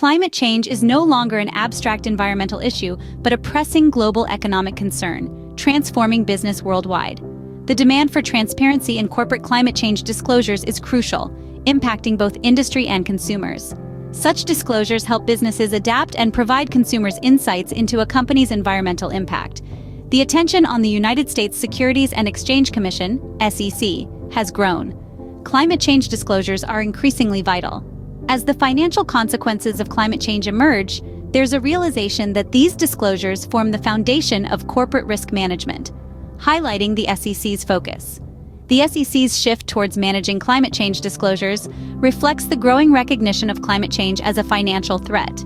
climate change is no longer an abstract environmental issue, but a pressing global economic concern, transforming business worldwide. The demand for transparency in corporate climate change disclosures is crucial, impacting both industry and consumers. Such disclosures help businesses adapt and provide consumers insights into a company's environmental impact. The attention on the United States Securities and Exchange Commission, SEC, has grown. Climate change disclosures are increasingly vital. As the financial consequences of climate change emerge, there's a realization that these disclosures form the foundation of corporate risk management, highlighting the SEC's focus. The SEC's shift towards managing climate change disclosures reflects the growing recognition of climate change as a financial threat.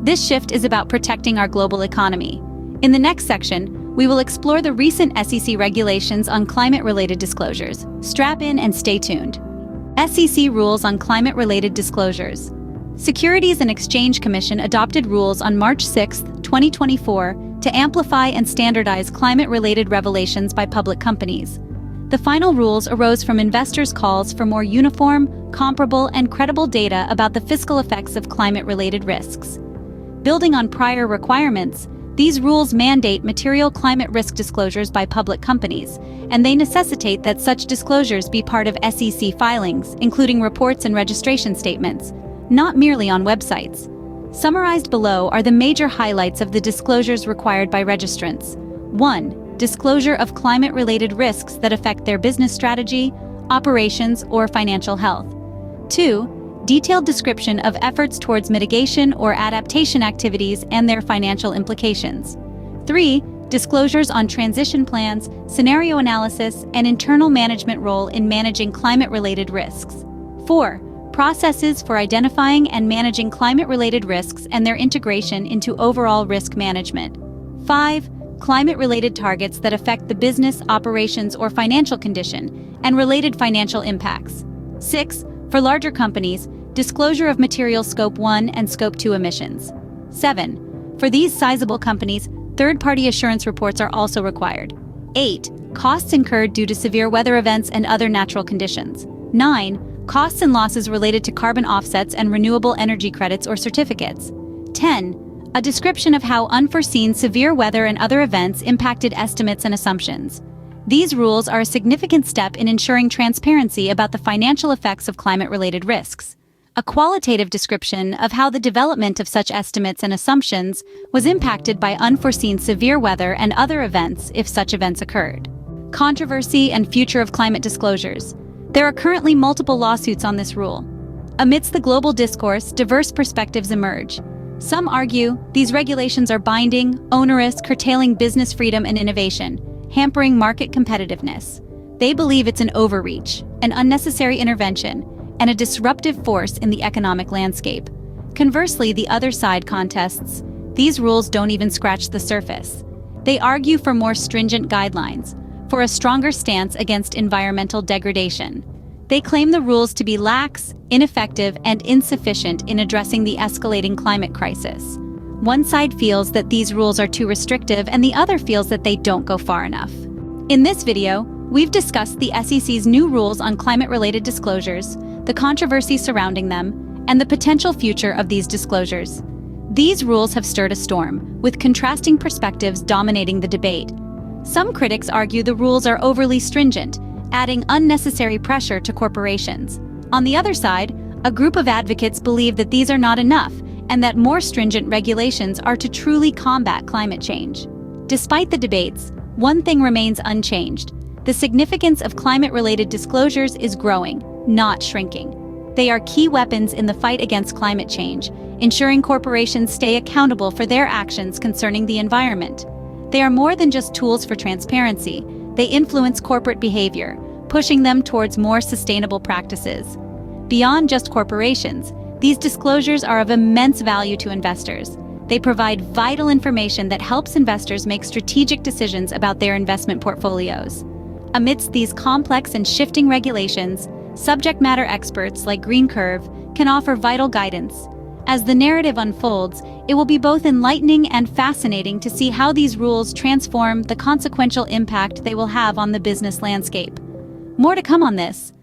This shift is about protecting our global economy. In the next section, we will explore the recent SEC regulations on climate-related disclosures. Strap in and stay tuned. SEC rules on climate-related disclosures. Securities and Exchange Commission adopted rules on March 6, 2024, to amplify and standardize climate-related revelations by public companies. The final rules arose from investors' calls for more uniform, comparable, and credible data about the fiscal effects of climate-related risks. Building on prior requirements, these rules mandate material climate risk disclosures by public companies, and they necessitate that such disclosures be part of SEC filings, including reports and registration statements, not merely on websites. Summarized below are the major highlights of the disclosures required by registrants. 1. Disclosure of climate-related risks that affect their business strategy, operations, or financial health. 2. Detailed description of efforts towards mitigation or adaptation activities and their financial implications. 3. Disclosures on transition plans, scenario analysis, and internal management role in managing climate-related risks. 4. Processes for identifying and managing climate-related risks and their integration into overall risk management. 5. Climate-related targets that affect the business, operations, or financial condition, and related financial impacts. 6. For larger companies, disclosure of material Scope 1 and Scope 2 emissions. 7. For these sizable companies, third-party assurance reports are also required. 8. Costs incurred due to severe weather events and other natural conditions. 9. Costs and losses related to carbon offsets and renewable energy credits or certificates. 10. A description of how unforeseen severe weather and other events impacted estimates and assumptions. These rules are a significant step in ensuring transparency about the financial effects of climate-related risks. A qualitative description of how the development of such estimates and assumptions was impacted by unforeseen severe weather and other events if such events occurred. Controversy and future of climate disclosures. There are currently multiple lawsuits on this rule. Amidst the global discourse, diverse perspectives emerge. Some argue these regulations are binding, onerous, curtailing business freedom and innovation, hampering market competitiveness. They believe it's an overreach, an unnecessary intervention, and a disruptive force in the economic landscape. Conversely, the other side contests these rules don't even scratch the surface. They argue for more stringent guidelines, for a stronger stance against environmental degradation. They claim the rules to be lax, ineffective, and insufficient in addressing the escalating climate crisis. One side feels that these rules are too restrictive, and the other feels that they don't go far enough. In this video, we've discussed the SEC's new rules on climate-related disclosures, the controversy surrounding them, and the potential future of these disclosures. These rules have stirred a storm, with contrasting perspectives dominating the debate. Some critics argue the rules are overly stringent, adding unnecessary pressure to corporations. On the other side, a group of advocates believe that these are not enough and that more stringent regulations are to truly combat climate change. Despite the debates, one thing remains unchanged. The significance of climate-related disclosures is growing, not shrinking. They are key weapons in the fight against climate change, ensuring corporations stay accountable for their actions concerning the environment. They are more than just tools for transparency. They influence corporate behavior, pushing them towards more sustainable practices. Beyond just corporations, these disclosures are of immense value to investors. They provide vital information that helps investors make strategic decisions about their investment portfolios. Amidst these complex and shifting regulations, subject matter experts like Green Curve can offer vital guidance. As the narrative unfolds, it will be both enlightening and fascinating to see how these rules transform the consequential impact they will have on the business landscape. More to come on this,